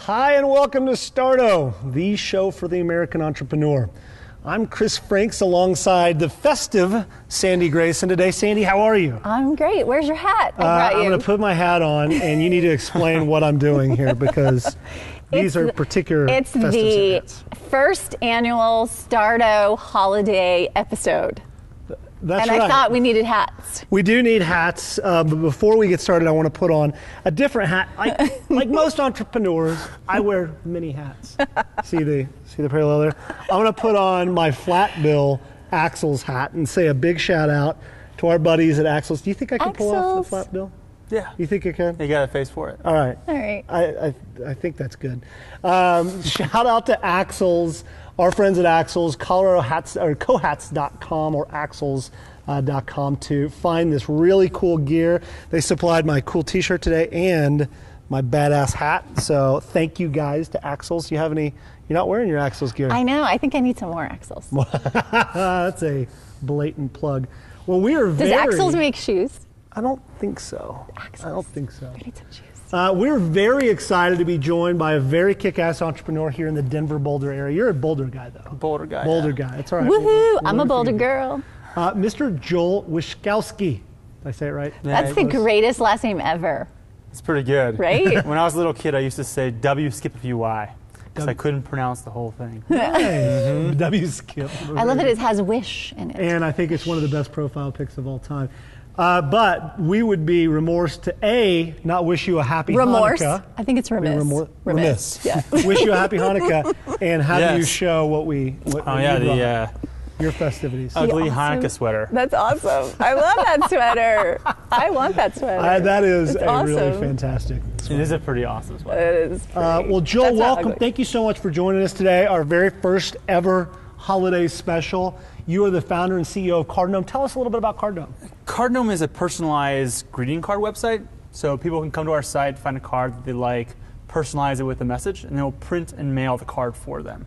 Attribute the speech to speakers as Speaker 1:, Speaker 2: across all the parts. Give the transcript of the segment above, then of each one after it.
Speaker 1: Hi, and welcome to Starto, the show for the American entrepreneur. I'm Chris Franks alongside the festive Sandy Grayson today. Sandy, how are you?
Speaker 2: I'm great. Where's your hat? I'm
Speaker 1: going to put my hat on, and you need to explain what I'm doing here because these are particular festive events.
Speaker 2: It's the first annual Starto holiday episode.
Speaker 1: That's
Speaker 2: right.
Speaker 1: I
Speaker 2: thought we needed hats.
Speaker 1: We do need hats, but before we get started, I want to put on a different hat. Like most entrepreneurs, I wear many hats. See the parallel there? I'm going to put on my flat bill Axel's hat and say a big shout out to our buddies at Axel's. Do you think I can pull off the flat bill?
Speaker 3: Yeah.
Speaker 1: You think you can?
Speaker 3: You got a face for it.
Speaker 1: All right.
Speaker 2: All right.
Speaker 1: I think that's good. Shout out to Axel's. Our friends at Axel's, Colorado Hats, or cohats.com or axels.com to find this really cool gear. They supplied my cool t-shirt today and my badass hat. So thank you guys to Axel's. You have any, you're not wearing your Axel's gear.
Speaker 2: I know. I think I need some more Axels.
Speaker 1: That's a blatant plug. Well, we are
Speaker 2: Does Axel's make shoes?
Speaker 1: I don't think so.
Speaker 2: Axel's.
Speaker 1: I don't think so.
Speaker 2: I need some shoes.
Speaker 1: We're very excited to be joined by a very kick-ass entrepreneur here in the Denver, Boulder area. You're a Boulder guy, though.
Speaker 3: Boulder guy.
Speaker 1: Boulder
Speaker 3: yeah.
Speaker 1: guy. That's all right.
Speaker 2: Woohoo! I'm a Boulder girl.
Speaker 1: Mr. Joel Wischkowski. Did I say it right?
Speaker 3: Yeah,
Speaker 2: That's the greatest last name ever.
Speaker 3: It's pretty good.
Speaker 2: Right?
Speaker 3: When I was a little kid, I used to say W skip a few Y because I couldn't pronounce the whole thing.
Speaker 1: Nice. W skip.
Speaker 2: I love that it has wish in it.
Speaker 1: And I think it's one of the best profile pics of all time. But we would be remorse to not wish you a happy Hanukkah.
Speaker 2: I think it's remiss.
Speaker 1: Remiss.
Speaker 2: Yeah.
Speaker 1: Wish you a happy Hanukkah and have you show what your festivities.
Speaker 3: Ugly Hanukkah sweater.
Speaker 2: That's awesome. I love that sweater. I want that sweater.
Speaker 1: That is
Speaker 2: awesome.
Speaker 1: Really fantastic sweater.
Speaker 3: It is a pretty awesome sweater.
Speaker 2: It is.
Speaker 1: Well, Joel, welcome. Thank you so much for joining us today. Our very first ever holiday special. You are the founder and CEO of Cardnome. Tell us a little bit about Cardnome.
Speaker 3: Cardnome is a personalized greeting card website. So people can come to our site, find a card that they like, personalize it with a message, and they'll print and mail the card for them.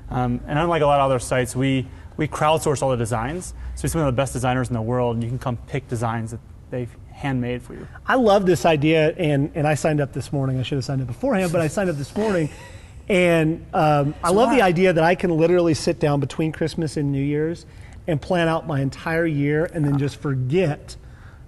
Speaker 3: And unlike a lot of other sites, we crowdsource all the designs. So we're some of the best designers in the world, and you can come pick designs that they've handmade for you.
Speaker 1: I love this idea, and I signed up this morning. I should have signed up beforehand, but I signed up this morning. And I love the idea that I can literally sit down between Christmas and New Year's and plan out my entire year and then just forget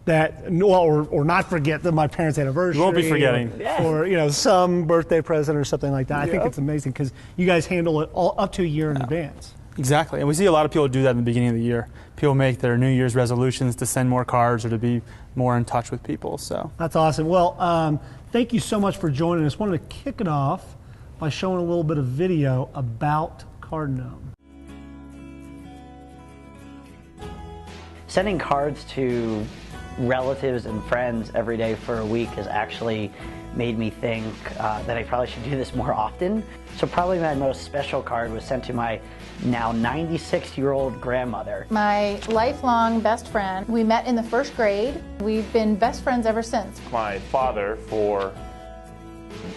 Speaker 1: that, or not forget that my parents' anniversary.
Speaker 3: You won't be forgetting.
Speaker 1: Or some birthday present or something like that. I think it's amazing because you guys handle it all up to a year in advance.
Speaker 3: Exactly, and we see a lot of people do that in the beginning of the year. People make their New Year's resolutions to send more cards or to be more in touch with people. So
Speaker 1: that's awesome. Well, thank you so much for joining us. Wanted to kick it off by showing a little bit of video about Cardnome.
Speaker 4: Sending cards to relatives and friends every day for a week has actually made me think that I probably should do this more often. So probably my most special card was sent to my now 96-year-old grandmother.
Speaker 5: My lifelong best friend. We met in the first grade. We've been best friends ever since.
Speaker 6: My father for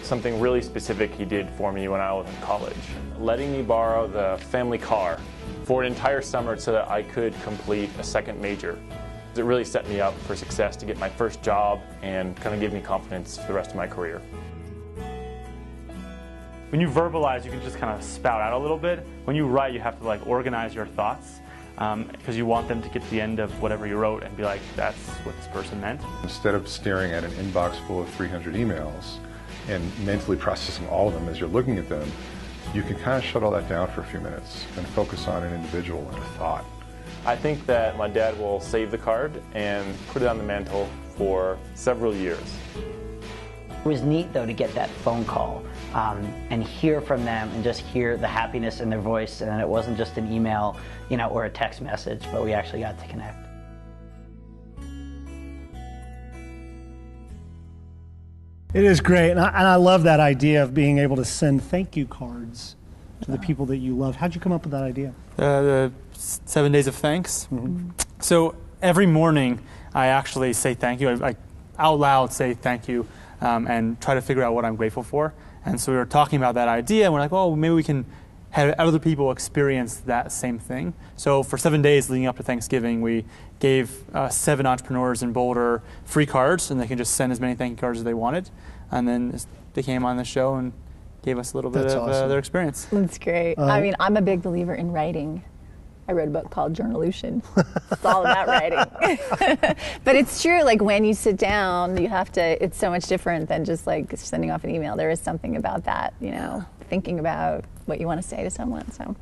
Speaker 6: something really specific he did for me when I was in college, letting me borrow the family car for an entire summer so that I could complete a second major. It really set me up for success to get my first job and kind of give me confidence for the rest of my career. When you verbalize, you can just kind of spout out a little bit. When you write, you have to organize your thoughts because you want them to get to the end of whatever you wrote and be like, that's what this person meant.
Speaker 7: Instead of staring at an inbox full of 300 emails and mentally processing all of them as you're looking at them, you can kind of shut all that down for a few minutes and focus on an individual and a thought.
Speaker 6: I think that my dad will save the card and put it on the mantle for several years.
Speaker 4: It was neat though to get that phone call and hear from them and just hear the happiness in their voice, and it wasn't just an email, or a text message, but we actually got to connect.
Speaker 1: It is great, and I love that idea of being able to send thank you cards to the people that you love. How'd you come up with that idea?
Speaker 3: The 7 days of thanks. Mm-hmm. So every morning I actually say thank you. I out loud say thank you and try to figure out what I'm grateful for. And so we were talking about that idea, and we're like, oh, maybe we can have other people experience that same thing. So for 7 days leading up to Thanksgiving, we gave 7 entrepreneurs in Boulder free cards, and they can just send as many thank you cards as they wanted. And then they came on the show and gave us a little bit
Speaker 1: That's
Speaker 3: of
Speaker 1: awesome.
Speaker 3: their experience.
Speaker 2: That's great. I mean, I'm a big believer in writing. I wrote a book called Journalution. It's all about writing. But it's true, like when you sit down, you have to, it's so much different than just like sending off an email. There is something about that, you know, thinking about what you want to say to someone. So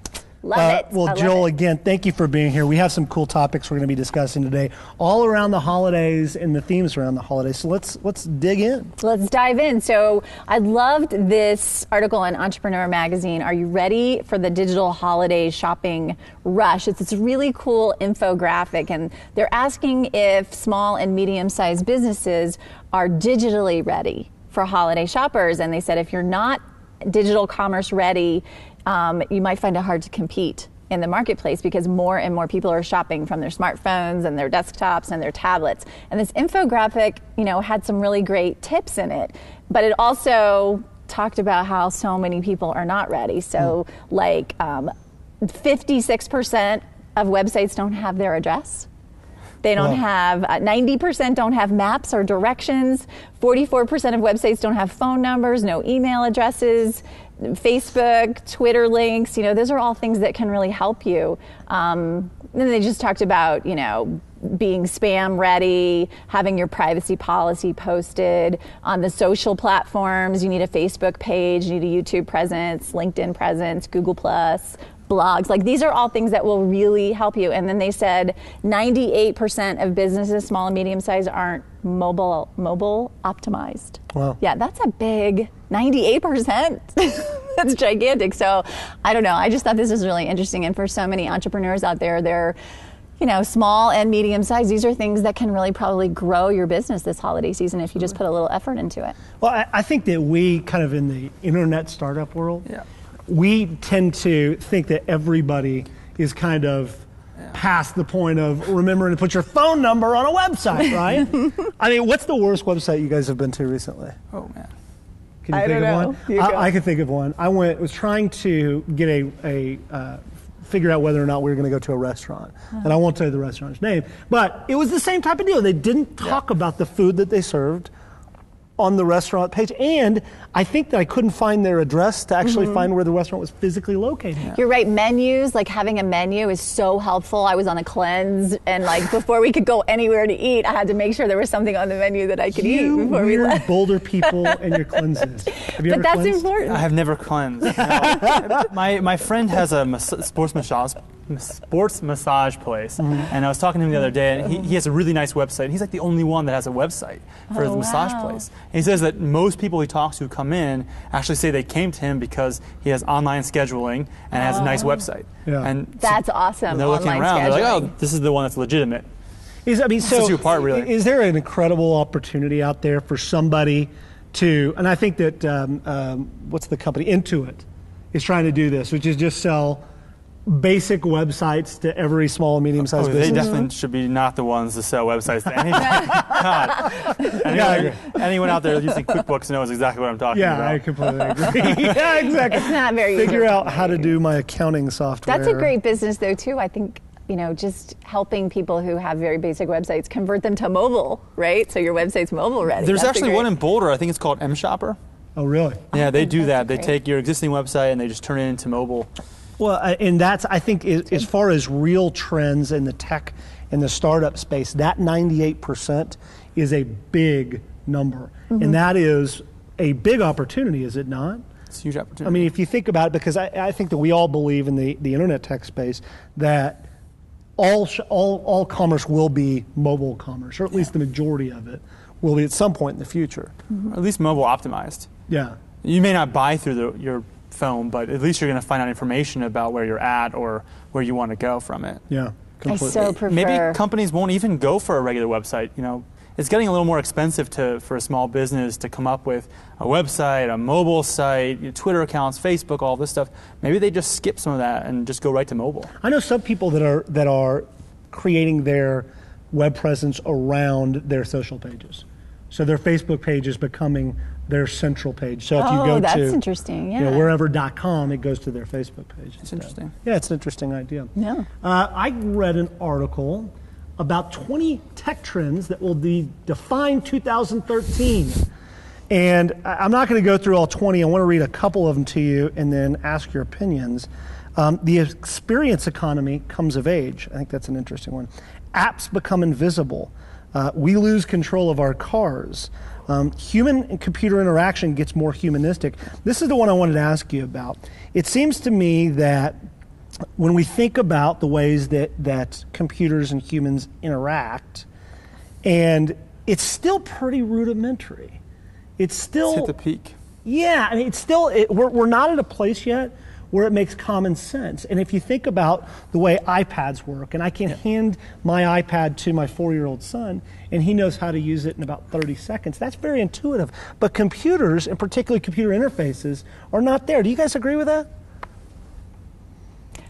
Speaker 2: love it.
Speaker 1: Well,
Speaker 2: I love
Speaker 1: Joel,
Speaker 2: it.
Speaker 1: again, thank you for being here. We have some cool topics we're going to be discussing today, all around the holidays and the themes around the holidays. So let's dig in.
Speaker 2: Let's dive in. So I loved this article in Entrepreneur Magazine. Are you ready for the digital holiday shopping rush? It's this really cool infographic, and they're asking if small and medium-sized businesses are digitally ready for holiday shoppers. And they said if you're not digital commerce ready, you might find it hard to compete in the marketplace because more and more people are shopping from their smartphones and their desktops and their tablets. And this infographic, you know, had some really great tips in it, but it also talked about how so many people are not ready. So like 56% of websites don't have their address. They don't have, 90% don't have maps or directions. 44% of websites don't have phone numbers, no email addresses. Facebook, Twitter links, you know, those are all things that can really help you. Then they just talked about, you know, being spam ready, having your privacy policy posted on the social platforms. You need a Facebook page, you need a YouTube presence, LinkedIn presence, Google Plus, blogs. Like these are all things that will really help you. And then they said 98% of businesses, small and medium size, aren't mobile optimized.
Speaker 1: Wow.
Speaker 2: Yeah, that's a big 98%. That's gigantic. So I don't know. I just thought this was really interesting. And for so many entrepreneurs out there, they're, you know, small and medium size. These are things that can really probably grow your business this holiday season if you just put a little effort into it.
Speaker 1: Well, I think that we kind of in the internet startup world, we tend to think that everybody is kind of past the point of remembering to put your phone number on a website, right? I mean, what's the worst website you guys have been to recently?
Speaker 3: Oh man.
Speaker 1: Can you
Speaker 2: I
Speaker 1: think
Speaker 2: don't
Speaker 1: of
Speaker 2: know.
Speaker 1: one?
Speaker 2: You go.
Speaker 1: I can think of one. I was trying to get figure out whether or not we were going to go to a restaurant. And I won't tell you the restaurant's name, but it was the same type of deal. They didn't talk about the food that they served on the restaurant page, and I think that I couldn't find their address to actually find where the restaurant was physically located.
Speaker 2: You're right. Menus, like having a menu is so helpful. I was on a cleanse, and like before we could go anywhere to eat, I had to make sure there was something on the menu that I could eat before we
Speaker 1: weird
Speaker 2: left.
Speaker 1: Boulder people and your cleanses. Have you
Speaker 2: But
Speaker 1: ever
Speaker 2: that's
Speaker 1: cleansed?
Speaker 2: important.
Speaker 3: I have never cleansed. No. my friend has a sports massage place, and I was talking to him the other day, and he has a really nice website. He's like the only one that has a website for his massage place. And he says that most people he talks to who come in actually say they came to him because he has online scheduling and has a nice website.
Speaker 1: Yeah.
Speaker 3: And
Speaker 2: That's awesome.
Speaker 3: when they're looking
Speaker 2: Online
Speaker 3: around, they're like,
Speaker 2: scheduling.
Speaker 3: oh, this is the one that's legitimate.
Speaker 1: Sets
Speaker 3: you apart, really.
Speaker 1: Is there an incredible opportunity out there for somebody to, and I think that, what's the company? Intuit is trying to do this, which is just sell basic websites to every small and medium-sized
Speaker 3: They
Speaker 1: business.
Speaker 3: definitely should be not the ones to sell websites to anybody. God. Anyone out there using QuickBooks knows exactly what I'm talking
Speaker 1: Yeah,
Speaker 3: about.
Speaker 1: I completely agree. Yeah, exactly.
Speaker 2: It's not very
Speaker 1: Figure
Speaker 2: user
Speaker 1: out how to do my accounting software.
Speaker 2: That's a great business, though, too. I think, you know, just helping people who have very basic websites convert them to mobile, right? So your website's mobile ready.
Speaker 3: There's
Speaker 2: That's
Speaker 3: actually
Speaker 2: great-
Speaker 3: one in Boulder. I think it's called M-Shopper.
Speaker 1: Oh, really?
Speaker 3: Yeah, they do that. They
Speaker 2: great.
Speaker 3: take your existing website and they just turn it into mobile.
Speaker 1: Well, and that's, I think, as far as real trends in the tech and the startup space, that 98% is a big number. And that is a big opportunity, is it not?
Speaker 3: It's a huge opportunity.
Speaker 1: I mean, if you think about it, because I think that we all believe in the internet tech space that all commerce will be mobile commerce, or at least the majority of it will be at some point in the future.
Speaker 3: at least mobile optimized.
Speaker 1: Yeah.
Speaker 3: You may not buy through your phone, but at least you're going to find out information about where you're at or where you want to go from it.
Speaker 1: Yeah.
Speaker 2: I
Speaker 1: Completely.
Speaker 2: so prefer.
Speaker 3: Maybe companies won't even go for a regular website. You know, it's getting a little more expensive for a small business to come up with a website, a mobile site, Twitter accounts, Facebook, all this stuff. Maybe they just skip some of that and just go right to mobile.
Speaker 1: I know some people that are creating their web presence around their social pages. So their Facebook page is becoming their central page. So if you go
Speaker 2: that's
Speaker 1: to
Speaker 2: interesting. Yeah.
Speaker 1: you know, wherever.com, it goes to their Facebook page.
Speaker 3: It's interesting.
Speaker 1: Yeah, it's an interesting idea.
Speaker 2: Yeah.
Speaker 1: I read an article about 20 tech trends that will define 2013. And I'm not going to go through all 20. I want to read a couple of them to you and then ask your opinions. The experience economy comes of age. I think that's an interesting one. Apps become invisible. We lose control of our cars. Human and computer interaction gets more humanistic. This is the one I wanted to ask you about. It seems to me that when we think about the ways that computers and humans interact, and it's still pretty rudimentary. It's still
Speaker 3: hit the peak.
Speaker 1: Yeah, I mean, it's still, we're not at a place yet where it makes common sense. And if you think about the way iPads work, and I can hand my iPad to my 4-year-old son, and he knows how to use it in about 30 seconds, that's very intuitive. But computers, and particularly computer interfaces, are not there. Do you guys agree with that?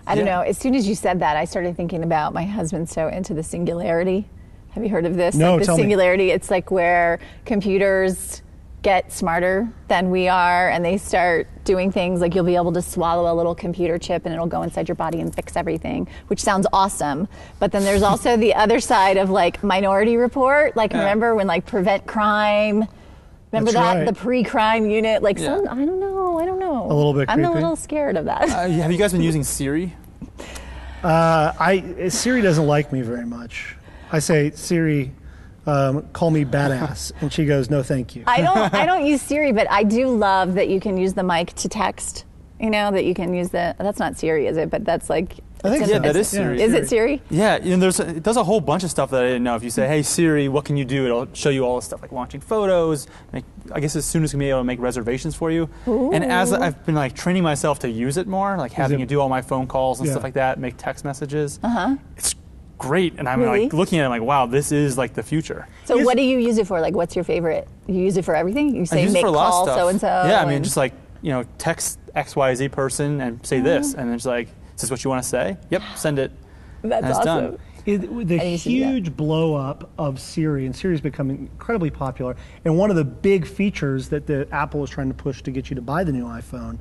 Speaker 2: I don't know. As soon as you said that, I started thinking about my husband's so into the singularity. Have you heard of this?
Speaker 1: No,
Speaker 2: like the
Speaker 1: tell me.
Speaker 2: singularity, it's like where computers get smarter than we are, and they start doing things like you'll be able to swallow a little computer chip and it'll go inside your body and fix everything, which sounds awesome. But then there's also the other side of like Minority Report, like remember when like Prevent Crime, remember
Speaker 1: That's
Speaker 2: that?
Speaker 1: right.
Speaker 2: The pre-crime unit, like
Speaker 3: Yeah.
Speaker 2: some, I don't know.
Speaker 1: A little bit
Speaker 2: I'm
Speaker 1: creepy.
Speaker 2: a little scared of that.
Speaker 3: Have you guys been using Siri?
Speaker 1: Siri doesn't like me very much. I say, Siri, call me badass, and she goes, no, thank you.
Speaker 2: I don't use Siri, but I do love that you can use the mic to text. You know, that you can use that's not Siri, is it? But that's like,
Speaker 1: I think so.
Speaker 3: Yeah, that is Siri.
Speaker 2: Is it Siri?
Speaker 3: Yeah, it does a whole bunch of stuff that I didn't know. If you say, hey Siri, what can you do? It'll show you all the stuff like launching photos. I guess as soon as it's gonna be able to make reservations for you.
Speaker 2: Ooh.
Speaker 3: And as I've been like training myself to use it more, like having
Speaker 1: it-
Speaker 3: it do all my phone calls and
Speaker 1: Yeah.
Speaker 3: stuff like that, make text messages.
Speaker 2: Uh-huh.
Speaker 3: It's great, and I'm
Speaker 2: Really?
Speaker 3: like looking at it like, wow, this is like the future.
Speaker 2: So what do you use it for? Like, what's your favorite? You use it for everything? You
Speaker 3: I
Speaker 2: say
Speaker 3: use it
Speaker 2: make
Speaker 3: for a lot of
Speaker 2: call
Speaker 3: stuff.
Speaker 2: so-and-so?
Speaker 3: Yeah, I mean,
Speaker 2: and-
Speaker 3: just like, text XYZ person and say this, and it's like, is this what you want to say? Yep, send it.
Speaker 2: That's
Speaker 3: and it's
Speaker 2: awesome.
Speaker 3: done.
Speaker 1: The
Speaker 2: I used to do that.
Speaker 1: huge blow up of Siri, and Siri's becoming incredibly popular, and one of the big features that the Apple is trying to push to get you to buy the new iPhone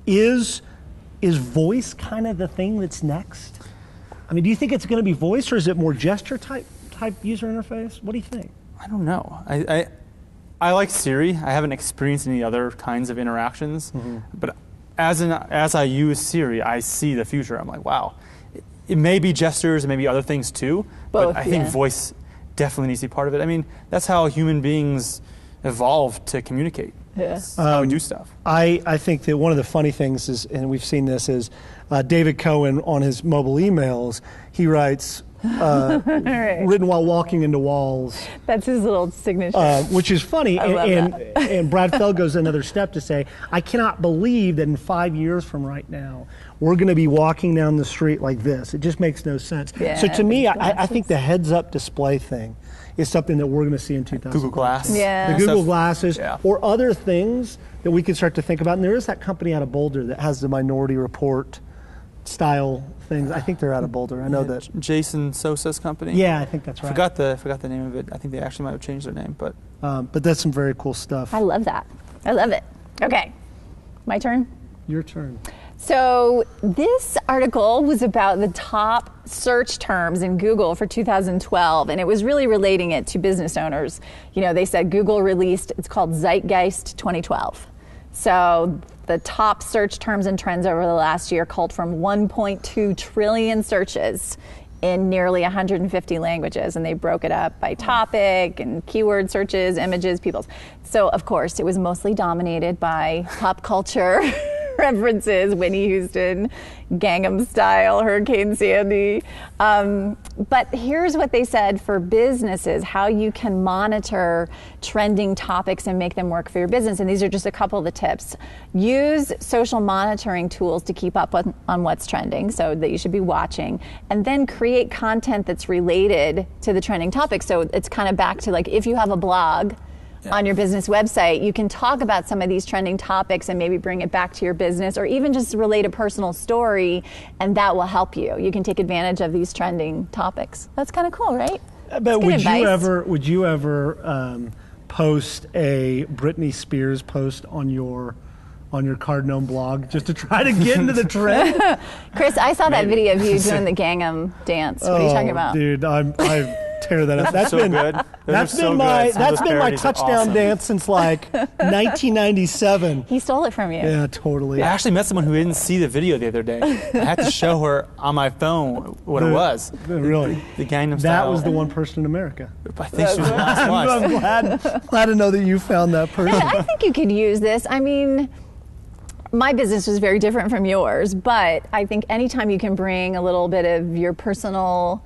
Speaker 1: is voice kind of the thing that's next? I mean, do you think it's going to be voice, or is it more gesture type user interface? What do you think?
Speaker 3: I don't know. I like Siri. I haven't experienced any other kinds of interactions, but as I use Siri, I see the future. I'm like, wow. It may be gestures, it may be other things too,
Speaker 2: Both,
Speaker 3: but I think
Speaker 2: yeah.
Speaker 3: voice definitely needs to be part of it. I mean, that's how human beings evolved to communicate.
Speaker 2: Yeah.
Speaker 3: That's how we do stuff.
Speaker 1: I think that one of the funny things is, and we've seen this, is David Cohen on his mobile emails, he writes, written while walking into walls,
Speaker 2: That's his little signature.
Speaker 1: which is funny.
Speaker 2: I love
Speaker 1: And Brad Feld goes another step to say, I cannot believe that in 5 years from right now, we're going to be walking down the street like this. It just makes no sense.
Speaker 2: Yeah,
Speaker 1: So to me,
Speaker 2: with
Speaker 1: I
Speaker 2: glasses.
Speaker 1: think the heads-up display thing is something that we're going to see in 2000.
Speaker 3: Google Glass.
Speaker 2: Yeah.
Speaker 1: The Google
Speaker 3: Stuff.
Speaker 1: Glasses,
Speaker 3: Yeah.
Speaker 1: or other things that we can start to think about. And there is that company out of Boulder that has the Minority Report style things. I think they're out of Boulder. I know that.
Speaker 3: Jason Sosa's company.
Speaker 1: Yeah, I think that's right.
Speaker 3: Forgot the name of it. I think they actually might have changed their name, but
Speaker 1: But that's some very cool stuff.
Speaker 2: I love that. I love it. Okay, my turn.
Speaker 1: Your turn.
Speaker 2: So this article was about the top search terms in Google for 2012, and it was really relating it to business owners. You know, they said Google released, it's called Zeitgeist 2012. So the top search terms and trends over the last year culled from 1.2 trillion searches in nearly 150 languages, and they broke it up by topic and keyword searches, images, people's. So of course it was mostly dominated by pop culture references, Whitney Houston, Gangnam Style, Hurricane Sandy. But here's what they said for businesses, how you can monitor trending topics and make them work for your business. And these are just a couple of the tips. Use social monitoring tools to keep up on what's trending, so that you should be watching. And then create content that's related to the trending topic. So it's kind of back to like, if you have a blog, on your business website, you can talk about some of these trending topics and maybe bring it back to your business, or even just relate a personal story, and that will help you. You can take advantage of these trending topics. That's kind of cool, right?
Speaker 1: But
Speaker 2: That's good advice.
Speaker 1: would you ever post a Britney Spears post on your Cardinome blog just to try to get into the trend?
Speaker 2: Chris, I saw that video of you doing the Gangnam dance. What are you talking about?
Speaker 1: Dude, tear that up. That's
Speaker 3: so
Speaker 1: been
Speaker 3: good.
Speaker 1: That's
Speaker 3: Those are
Speaker 1: been
Speaker 3: so
Speaker 1: my
Speaker 3: good. Some of
Speaker 1: that's
Speaker 3: those
Speaker 1: been my
Speaker 3: parodies are
Speaker 1: touchdown
Speaker 3: awesome.
Speaker 1: dance since like 1997.
Speaker 2: He stole it from you.
Speaker 1: Yeah, totally.
Speaker 3: I actually met someone who didn't see the video the other day. I had to show her on my phone what it was.
Speaker 1: Really.
Speaker 3: The Gangnam
Speaker 1: That
Speaker 3: Style.
Speaker 1: was the one person in America.
Speaker 3: I think she was the last
Speaker 1: I'm
Speaker 3: one.
Speaker 1: glad to know that you found that person.
Speaker 2: I think you could use this. I mean, my business was very different from yours, but I think anytime you can bring a little bit of your personal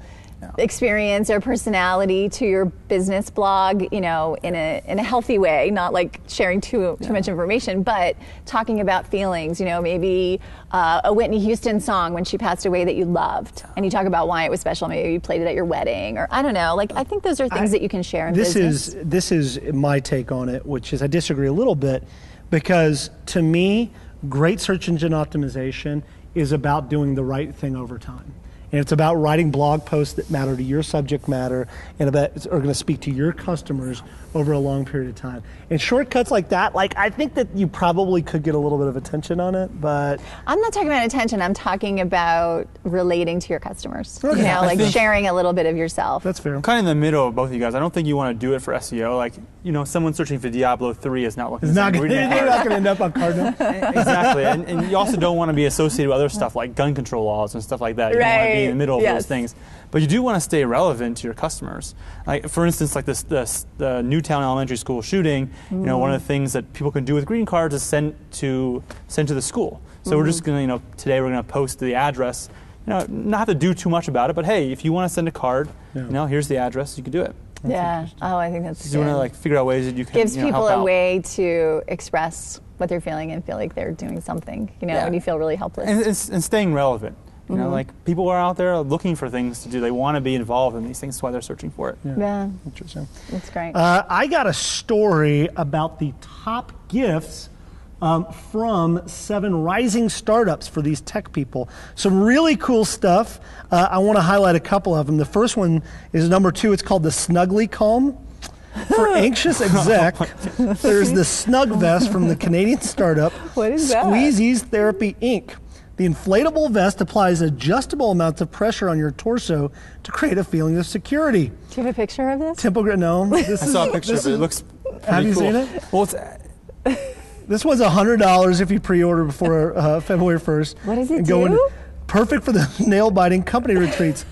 Speaker 2: experience or personality to your business blog, in a healthy way, not like sharing too much information, but talking about feelings, maybe a Whitney Houston song when she passed away that you loved, and you talk about why it was special. Maybe you played it at your wedding, or I don't know. Like, I think those are things that you can share in business.
Speaker 1: This is my take on it, which is I disagree a little bit, because to me, great search engine optimization is about doing the right thing over time. And it's about writing blog posts that matter to your subject matter and are going to speak to your customers over a long period of time. And shortcuts like that, I think that you probably could get a little bit of attention on it, but...
Speaker 2: I'm not talking about attention. I'm talking about relating to your customers.
Speaker 1: Okay.
Speaker 2: Like sharing a little bit of yourself.
Speaker 1: That's fair.
Speaker 3: I'm kind of in the middle of both of you guys. I don't think you want to do it for SEO. Like, someone searching for Diablo 3 is not looking
Speaker 1: It's not
Speaker 3: at
Speaker 1: going to end up on Cardinal.
Speaker 3: Exactly. And you also don't want to be associated with other stuff like gun control laws and stuff like that. You don't want to be in the middle of those things. But you do want to stay relevant to your customers. Like, for instance, like the Newtown Elementary School shooting, one of the things that people can do with greeting cards is send to the school. So we're just going to, today we're going to post the address. Not have to do too much about it, but hey, if you want to send a card, here's the address, you can do it.
Speaker 2: That's I think that's good.
Speaker 3: You want to figure out ways that you can
Speaker 2: gives people
Speaker 3: help
Speaker 2: a
Speaker 3: out.
Speaker 2: way to express what they're feeling and feel like they're doing something, when you feel really helpless.
Speaker 3: And staying relevant. Like, people are out there looking for things to do. They want to be involved in these things. That's why they're searching for it.
Speaker 2: Yeah.
Speaker 1: Interesting.
Speaker 2: That's great.
Speaker 1: I got a story about the top gifts from 7 rising startups for these tech people. Some really cool stuff. I want to highlight a couple of them. The first one is number 2. It's called the Snuggly Calm. For anxious exec, there's the Snug Vest from the Canadian startup
Speaker 2: What is that?
Speaker 1: Squeezies Therapy Inc. The inflatable vest applies adjustable amounts of pressure on your torso to create a feeling of security.
Speaker 2: Do you have a picture of this?
Speaker 1: No.
Speaker 3: I saw a picture of it. It looks pretty
Speaker 1: Have you
Speaker 3: cool.
Speaker 1: seen it?
Speaker 3: Well,
Speaker 1: This was $100 if you pre-order before February 1st.
Speaker 2: What does it
Speaker 1: And
Speaker 2: do?
Speaker 1: Perfect for the nail-biting company retreats.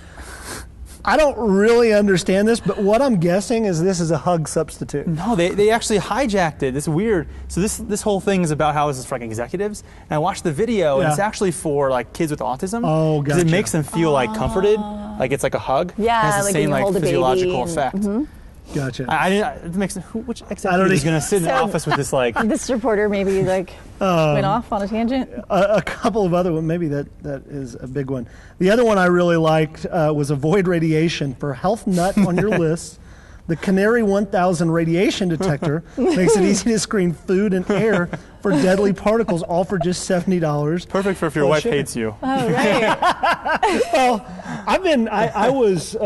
Speaker 1: I don't really understand this, but what I'm guessing is this is a hug substitute.
Speaker 3: no, they actually hijacked it. It's weird. So this whole thing is about how this is for like executives. And I watched the video, and it's actually for like kids with autism.
Speaker 1: Oh,
Speaker 3: Because it
Speaker 1: gotcha.
Speaker 3: makes them feel like comforted, like it's like a hug.
Speaker 2: Yeah,
Speaker 3: it has the
Speaker 2: like
Speaker 3: same
Speaker 2: when you hold a baby
Speaker 3: physiological
Speaker 2: and-
Speaker 3: effect.
Speaker 1: Gotcha.
Speaker 3: I didn't. It makes which
Speaker 1: I
Speaker 3: executive
Speaker 1: don't
Speaker 3: is going to sit in the
Speaker 2: So-
Speaker 3: office with this like?
Speaker 2: This reporter maybe went off on a tangent.
Speaker 1: A couple of other ones, maybe that is a big one. The other one I really liked was avoid radiation. For health nut on your list, the Canary 1000 radiation detector makes it easy to screen food and air for deadly particles, all for just $70.
Speaker 3: Perfect for if your wife hates you.
Speaker 2: Oh, right.
Speaker 1: Well, I was,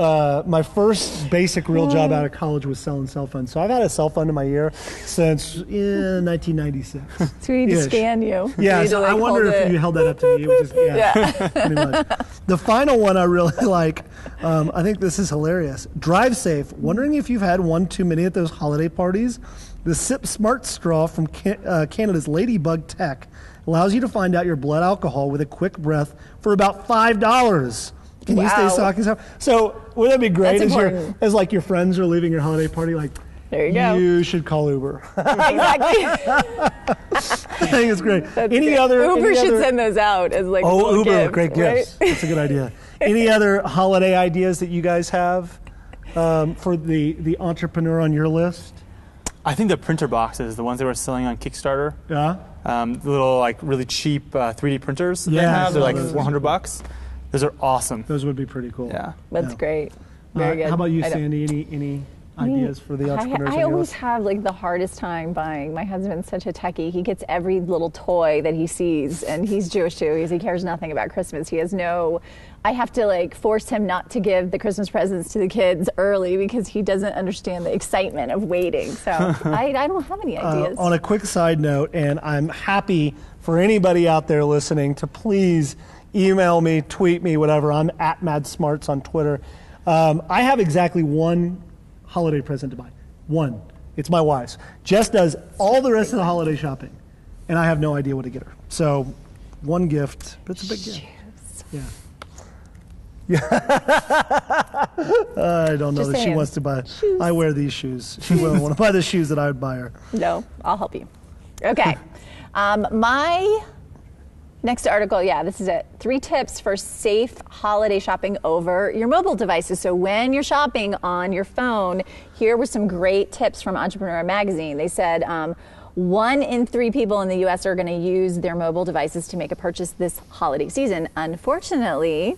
Speaker 1: my first basic real job out of college was selling cell phones. So I've had a cell phone in my ear since 1996.
Speaker 2: So we need to
Speaker 1: Ish.
Speaker 2: scan you.
Speaker 1: Yeah,
Speaker 2: We need
Speaker 1: so
Speaker 2: to,
Speaker 1: I
Speaker 2: like,
Speaker 1: wonder
Speaker 2: hold
Speaker 1: if
Speaker 2: it.
Speaker 1: you held that up to me. Which is, pretty much. The final one I really like, I think this is hilarious. Drive safe. Wondering if you've had one too many at those holiday parties? The Sip Smart Straw from Canada's Ladybug Tech allows you to find out your blood alcohol with a quick breath for about $5. Can you stay
Speaker 2: Wow.
Speaker 1: stocking stuff? So wouldn't that be great
Speaker 2: That's
Speaker 1: as
Speaker 2: important.
Speaker 1: as like your friends are leaving your holiday party, like,
Speaker 2: There you go.
Speaker 1: you should call Uber.
Speaker 2: Exactly.
Speaker 1: I think it's great. Any other?
Speaker 2: Uber
Speaker 1: any
Speaker 2: should
Speaker 1: other,
Speaker 2: send those out as like
Speaker 1: Oh,
Speaker 2: little
Speaker 1: Uber,
Speaker 2: gift,
Speaker 1: great
Speaker 2: right?
Speaker 1: gifts. That's a good idea. Any other holiday ideas that you guys have for the entrepreneur on your list?
Speaker 3: I think the printer boxes, the ones they were selling on Kickstarter,
Speaker 1: Yeah.
Speaker 3: the little like really cheap 3D printers that
Speaker 1: Yeah,
Speaker 3: they
Speaker 1: I
Speaker 3: have, they're
Speaker 1: saw
Speaker 3: like
Speaker 1: those.
Speaker 3: $400. Those are awesome.
Speaker 1: Those would be pretty cool.
Speaker 3: Yeah.
Speaker 2: That's
Speaker 1: Yeah.
Speaker 2: great. Very good.
Speaker 1: How about you,
Speaker 2: I don't-
Speaker 1: Sandy? Any ideas for the entrepreneurs on
Speaker 2: I
Speaker 1: your
Speaker 2: always
Speaker 1: list?
Speaker 2: have like the hardest time buying. My husband's such a techie. He gets every little toy that he sees, and he's Jewish too. He cares nothing about Christmas. He has no. I have to like force him not to give the Christmas presents to the kids early because he doesn't understand the excitement of waiting. So I don't have any ideas.
Speaker 1: On a quick side note, and I'm happy for anybody out there listening to please email me, tweet me, whatever. I'm at MadSmarts on Twitter. I have exactly one holiday present to buy. One. It's my wife's. Jess does all the rest of the holiday shopping, and I have no idea what to get her. So, one gift, but it's a big gift. Yeah. I don't know
Speaker 2: Just
Speaker 1: that she
Speaker 2: saying.
Speaker 1: wants to buy.
Speaker 2: Shoes.
Speaker 1: I wear these shoes. She wouldn't want to buy the shoes that I would buy her.
Speaker 2: No, I'll help you. Okay. My next article, this is it. 3 tips for safe holiday shopping over your mobile devices. So when you're shopping on your phone, here were some great tips from Entrepreneur Magazine. They said 1 in 3 people in the U.S. are going to use their mobile devices to make a purchase this holiday season. Unfortunately,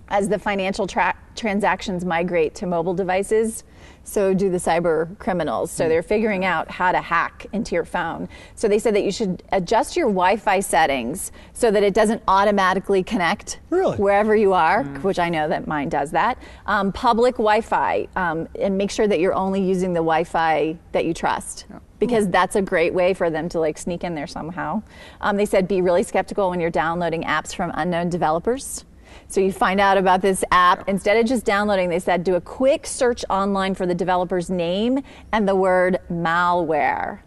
Speaker 2: as the financial transactions migrate to mobile devices, so do the cyber criminals. So they're figuring out how to hack into your phone. So they said that you should adjust your Wi-Fi settings so that it doesn't automatically connect wherever you are, which I know that mine does that. Public Wi-Fi, and make sure that you're only using the Wi-Fi that you trust. Because that's a great way for them to like sneak in there somehow. They said be really skeptical when you're downloading apps from unknown developers. So you find out about this app, instead of just downloading, they said do a quick search online for the developer's name and the word malware.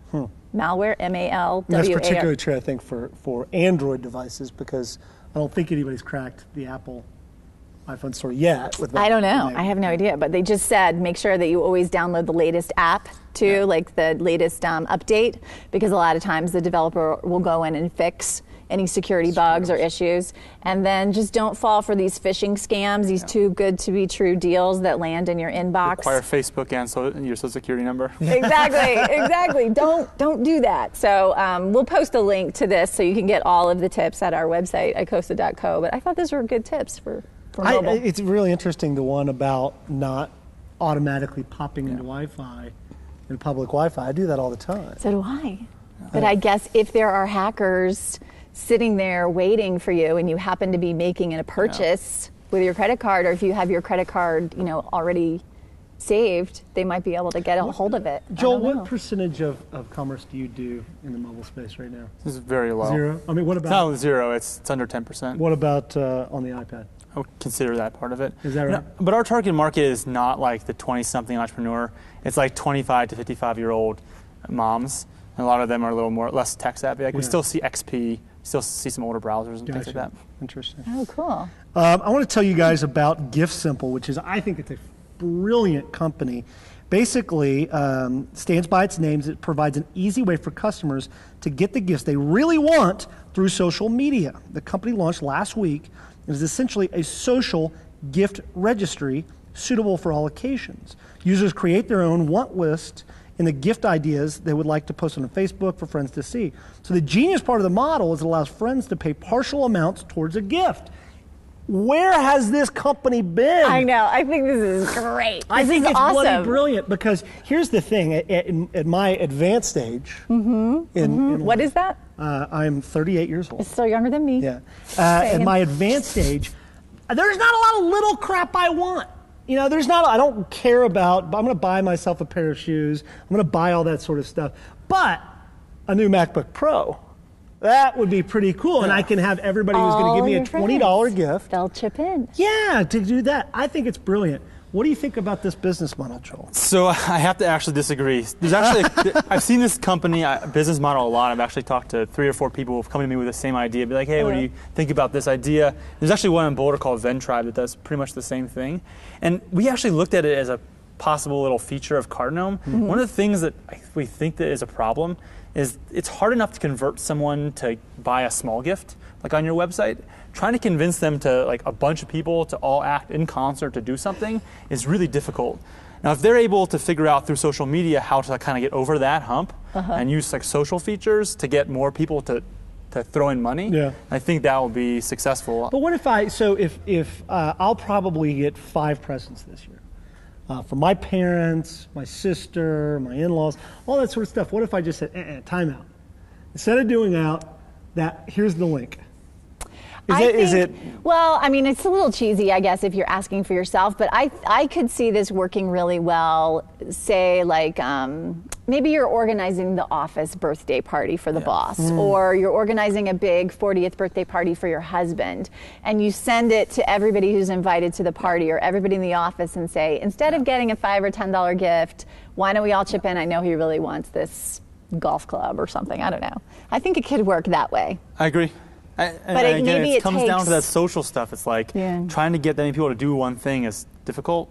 Speaker 2: Malware, M-A-L-W-A-R.
Speaker 1: And that's particularly true, I think, for Android devices, because I don't think anybody's cracked the Apple iPhone store yet.
Speaker 2: I don't know. I have no idea. But they just said make sure that you always download the latest app too, like the latest update, because a lot of times the developer will go in and fix any security bugs or issues. And then just don't fall for these phishing scams, these too good to be true deals that land in your inbox.
Speaker 3: Require Facebook and your social security number.
Speaker 2: Exactly. Don't do that. So we'll post a link to this so you can get all of the tips at our website, icosta.co. But I thought those were good tips for mobile.
Speaker 1: It's really interesting, the one about not automatically popping into Wi-Fi and public Wi-Fi. I do that all the time.
Speaker 2: So do I. But I guess if there are hackers sitting there waiting for you and you happen to be making a purchase with your credit card, or if you have your credit card, already saved, they might be able to get a hold of it.
Speaker 1: Joel, what percentage of commerce do you do in the mobile space right now?
Speaker 3: This is very low.
Speaker 1: 0? I mean, what
Speaker 3: It's
Speaker 1: about?
Speaker 3: not 0, it's under 10%.
Speaker 1: What about on the iPad?
Speaker 3: I would consider that part of it.
Speaker 1: Is that right?
Speaker 3: But our target market is not like the 20-something entrepreneur. It's like 25 to 55-year-old moms. And a lot of them are a little less tech savvy. Like we still see XP, still see some older browsers and things like that.
Speaker 1: Interesting.
Speaker 2: Oh, cool.
Speaker 1: I want to tell you guys about Gift Simple, which is, I think it's a brilliant company. Basically, stands by its names. It provides an easy way for customers to get the gifts they really want through social media. The company launched last week and is essentially a social gift registry suitable for all occasions. Users create their own want list and the gift ideas they would like to post on Facebook for friends to see. So the genius part of the model is it allows friends to pay partial amounts towards a gift. Where has this company been?
Speaker 2: I know. I think this is great.
Speaker 1: I think it's
Speaker 2: awesome.
Speaker 1: bloody brilliant, because here's the thing. At my advanced age, in
Speaker 2: What is that?
Speaker 1: I'm 38 years old.
Speaker 2: It's still younger than me.
Speaker 1: Yeah. At my advanced age, there's not a lot of little crap I want. There's not. I don't care about. I'm going to buy myself a pair of shoes. I'm going to buy all that sort of stuff. But a new MacBook Pro, that would be pretty cool. And I can have everybody who's going to give me a $20 gift.
Speaker 2: They'll chip in.
Speaker 1: Yeah, to do that. I think it's brilliant. What do you think about this business model, Joel?
Speaker 3: So I have to actually disagree. There's actually, I've seen this company business model a lot. I've actually talked to 3 or 4 people who've come to me with the same idea. Be like, hey, what do you think about this idea? There's actually one in Boulder called Ventribe that does pretty much the same thing. And we actually looked at it as a possible little feature of Cardinome. One of the things that we think that is a problem is it's hard enough to convert someone to buy a small gift, like on your website. Trying to convince them to, like, a bunch of people to all act in concert to do something is really difficult. Now, if they're able to figure out through social media how to kind of get over that hump and use like social features to get more people to throw in money, I think that will be successful.
Speaker 1: But what if if I'll probably get 5 presents this year. From my parents, my sister, my in-laws, all that sort of stuff. What if I just said, time out? Instead of doing that, here's the link. Is it?
Speaker 2: Well, I mean, it's a little cheesy, I guess, if you're asking for yourself, but I could see this working really well, say, like, maybe you're organizing the office birthday party for the boss, or you're organizing a big 40th birthday party for your husband, and you send it to everybody who's invited to the party or everybody in the office and say, instead of getting a $5 or $10 gift, why don't we all chip in? I know he really wants this golf club or something. I don't know. I think it could work that way.
Speaker 3: I agree.
Speaker 2: But it
Speaker 3: comes down to that social stuff. It's like trying to get that many people to do one thing is difficult.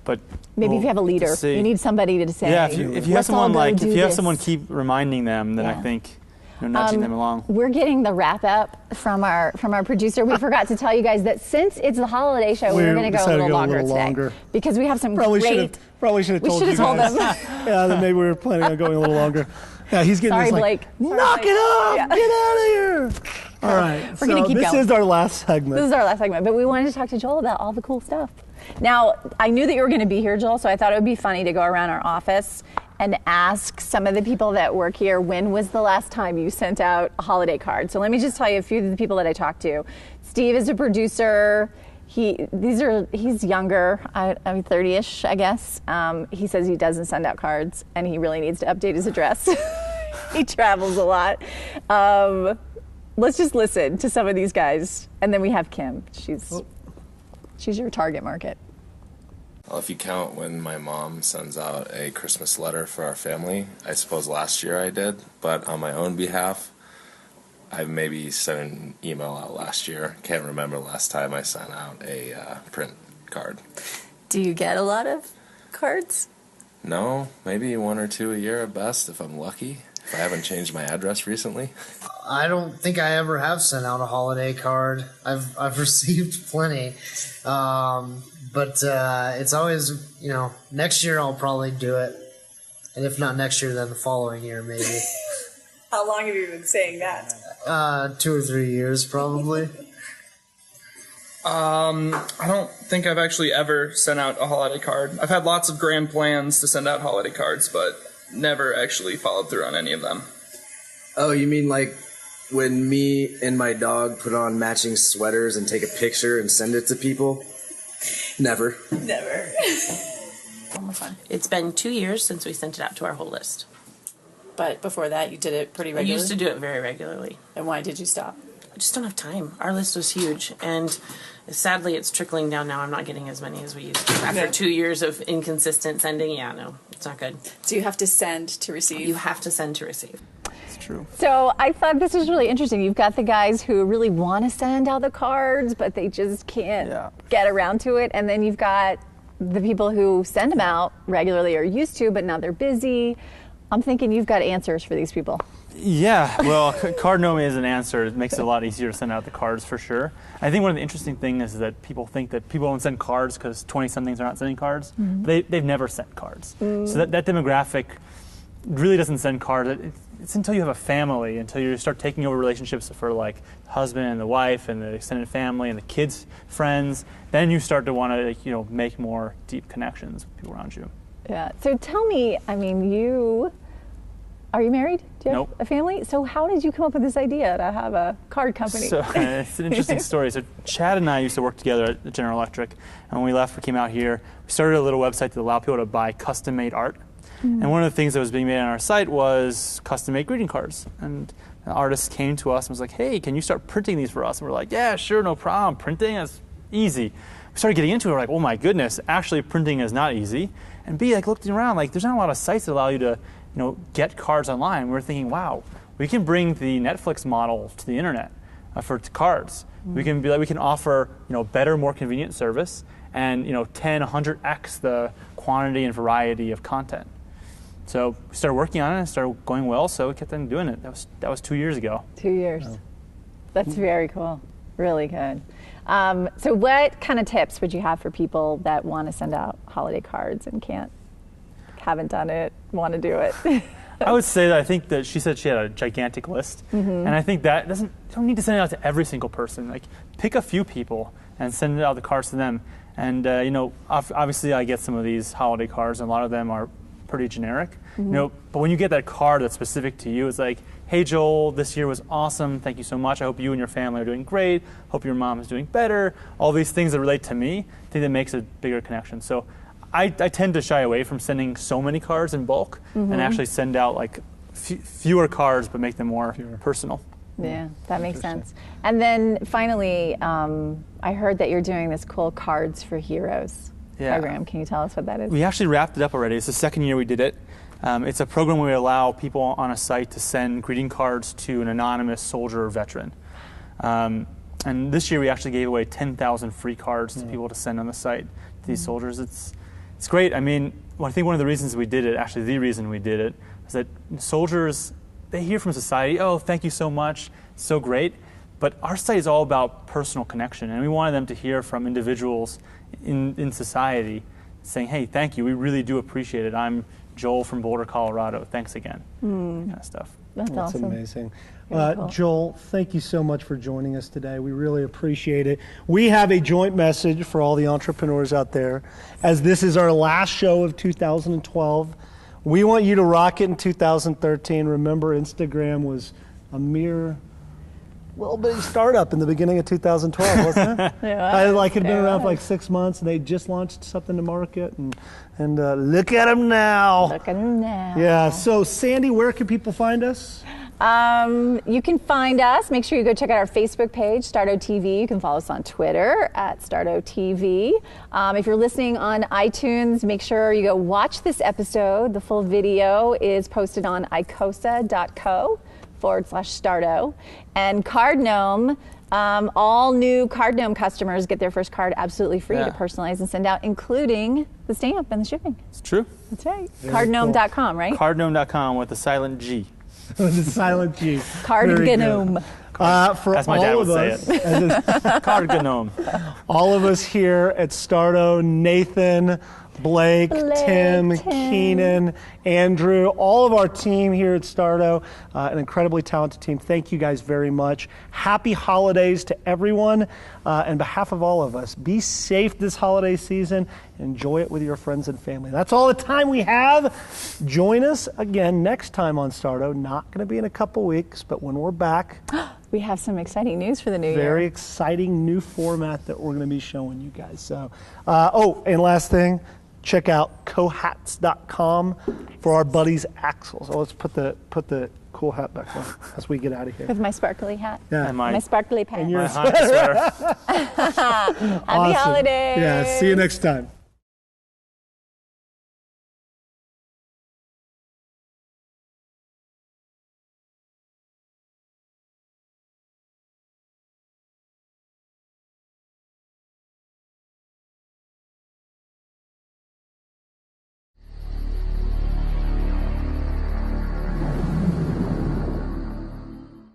Speaker 3: But
Speaker 2: maybe if you have a leader, you need somebody to say.
Speaker 3: Yeah, if you have someone keep reminding them, then I think nudging them along.
Speaker 2: We're getting the wrap up from our producer. We forgot to tell you guys that since it's the holiday show, we're going to go a little longer today because we have some
Speaker 1: Probably
Speaker 2: great.
Speaker 1: should have told you guys. Yeah, then maybe we were planning on going a little longer. Yeah, he's getting this
Speaker 2: Blake.
Speaker 1: Knock it off! Yeah. Get out of here! All right,
Speaker 2: we're going to keep going.
Speaker 1: This is our last segment.
Speaker 2: This is our last segment, but we wanted to talk to Joel about all the cool stuff. Now, I knew that you were going to be here, Joel, so I thought it would be funny to go around our office and ask some of the people that work here, when was the last time you sent out a holiday card? So let me just tell you a few of the people that I talked to. Steve is a producer. He's younger, I'm 30-ish, I guess. He says he doesn't send out cards, and he really needs to update his address. He travels a lot. Let's just listen to some of these guys, and then we have Kim. She's your target market.
Speaker 8: Well, if you count when my mom sends out a Christmas letter for our family, I suppose last year I did, but on my own behalf, I maybe sent an email out last year. Can't remember the last time I sent out a print card.
Speaker 9: Do you get a lot of cards?
Speaker 8: No, maybe one or two a year at best if I'm lucky, if I haven't changed my address recently.
Speaker 10: I don't think I ever have sent out a holiday card. I've received plenty. But it's always, next year I'll probably do it. And if not next year, then the following year maybe.
Speaker 9: How long have you been saying that?
Speaker 10: 2 or 3 years probably.
Speaker 11: I don't think I've actually ever sent out a holiday card. I've had lots of grand plans to send out holiday cards, but never actually followed through on any of them.
Speaker 12: Oh, you mean like when me and my dog put on matching sweaters and take a picture and send it to people? Never.
Speaker 9: Never.
Speaker 13: It's been 2 years since we sent it out to our whole list.
Speaker 9: But before that, you did it pretty
Speaker 13: I
Speaker 9: regularly?
Speaker 13: used to do it very regularly.
Speaker 9: And why did you stop?
Speaker 13: I just don't have time. Our list was huge, and sadly it's trickling down now. I'm not getting as many as we used to. After 2 years of inconsistent sending, it's not good.
Speaker 9: So you have to send to receive?
Speaker 13: You have to send to receive.
Speaker 3: It's true.
Speaker 2: So I thought this was really interesting. You've got the guys who really want to send out the cards, but they just can't get around to it. And then you've got the people who send them out regularly or used to, but now they're busy. I'm thinking you've got answers for these people.
Speaker 3: Yeah, well, card normally is an answer. It makes it a lot easier to send out the cards for sure. I think one of the interesting things is that people think that people don't send cards because 20-somethings are not sending cards. Mm-hmm. They've never sent cards. Mm. So that demographic really doesn't send cards. It's until you have a family, until you start taking over relationships for like husband and the wife and the extended family and the kids' friends, then you start to want to make more deep connections with people around you.
Speaker 2: Yeah. So tell me, are you married? Do you have a family? So how did you come up with this idea to have a card company?
Speaker 3: So it's an interesting story. So Chad and I used to work together at General Electric, and when we left, we came out here. We started a little website to allow people to buy custom-made art. Mm-hmm. And one of the things that was being made on our site was custom-made greeting cards. And the artist came to us and was like, "Hey, can you start printing these for us?" And we're like, "Yeah, sure, no problem. Printing is easy." We started getting into it. We're like, "Oh my goodness, actually printing is not easy." And B, looking around, there's not a lot of sites that allow you to get cards online. We were thinking, wow, we can bring the Netflix model to the internet for cards. Mm-hmm. We can offer better, more convenient service, and 10, 100x the quantity and variety of content. So we started working on it, and it started going well. So we kept on doing it. That was 2 years ago.
Speaker 2: 2 years. Oh. That's very cool. Really good. So what kind of tips would you have for people that want to send out holiday cards and haven't done it, want to do it?
Speaker 3: I would say that I think that she said she had a gigantic list, and I think that you don't need to send it out to every single person. Pick a few people and send out the cards to them. And obviously I get some of these holiday cards, and a lot of them are pretty generic. You know, but when you get that card that's specific to you, it's like, hey Joel, this year was awesome. Thank you so much. I hope you and your family are doing great. Hope your mom is doing better. All these things that relate to me, I think that makes a bigger connection. So I tend to shy away from sending so many cards in bulk and actually send out like fewer cards but make them more personal.
Speaker 2: Yeah, that makes sense. And then finally, I heard that you're doing this cool Cards for Heroes program. Can you tell us what that is?
Speaker 3: We actually wrapped it up already. It's the second year we did it. It's a program where we allow people on a site to send greeting cards to an anonymous soldier or veteran. And this year we actually gave away 10,000 free cards to people to send on the site to these soldiers. It's great. I mean, I think one of the reasons we did it, actually the reason we did it, is that soldiers, they hear from society, oh, thank you so much, so great. But our site is all about personal connection, and we wanted them to hear from individuals in society saying, hey, thank you, we really do appreciate it. I'm Joel from Boulder, Colorado. Thanks again. That kind of stuff.
Speaker 2: That's awesome.
Speaker 1: Amazing.
Speaker 2: Cool.
Speaker 1: Joel, thank you so much for joining us today. We really appreciate it. We have a joint message for all the entrepreneurs out there. As this is our last show of 2012, we want you to rock it in 2013. Remember, Instagram was a mere little bitty startup in the beginning of 2012, wasn't it? It had been around for like 6 months, and they just launched something to market, and look at them now.
Speaker 2: Look at them now.
Speaker 1: Yeah. So, Sandy, where can people find us?
Speaker 2: You can find us. Make sure you go check out our Facebook page, Starto TV. You can follow us on Twitter at Starto TV. If you're listening on iTunes, make sure you go watch this episode. The full video is posted on icosa.co/Starto. And Card Gnome, all new Card Gnome customers get their first card absolutely free to personalize and send out, including the stamp and the shipping.
Speaker 3: It's true.
Speaker 2: That's right. Cardgnome.com, right?
Speaker 3: Cardgnome.com with a silent G.
Speaker 1: With a silent G.
Speaker 2: Card Gnome.
Speaker 1: For
Speaker 3: as my dad would say it. Card Gnome.
Speaker 1: All of us here at Starto, Nathan, Blake, Tim, Keenan, Andrew, all of our team here at Starto, an incredibly talented team. Thank you guys very much. Happy holidays to everyone. On behalf of all of us, be safe this holiday season. Enjoy it with your friends and family. That's all the time we have. Join us again next time on Starto. Not going to be in a couple weeks, but when we're back,
Speaker 2: we have some exciting news for the new year.
Speaker 1: Very exciting new format that we're going to be showing you guys. So, and last thing, check out cohats.com for our buddies Axel. So let's put the cool hat back on as we get out of here.
Speaker 2: With my sparkly hat.
Speaker 1: Yeah.
Speaker 3: And
Speaker 2: my sparkly pants.
Speaker 1: And your
Speaker 3: sweater.
Speaker 2: Happy holidays.
Speaker 1: Yeah, see you next time.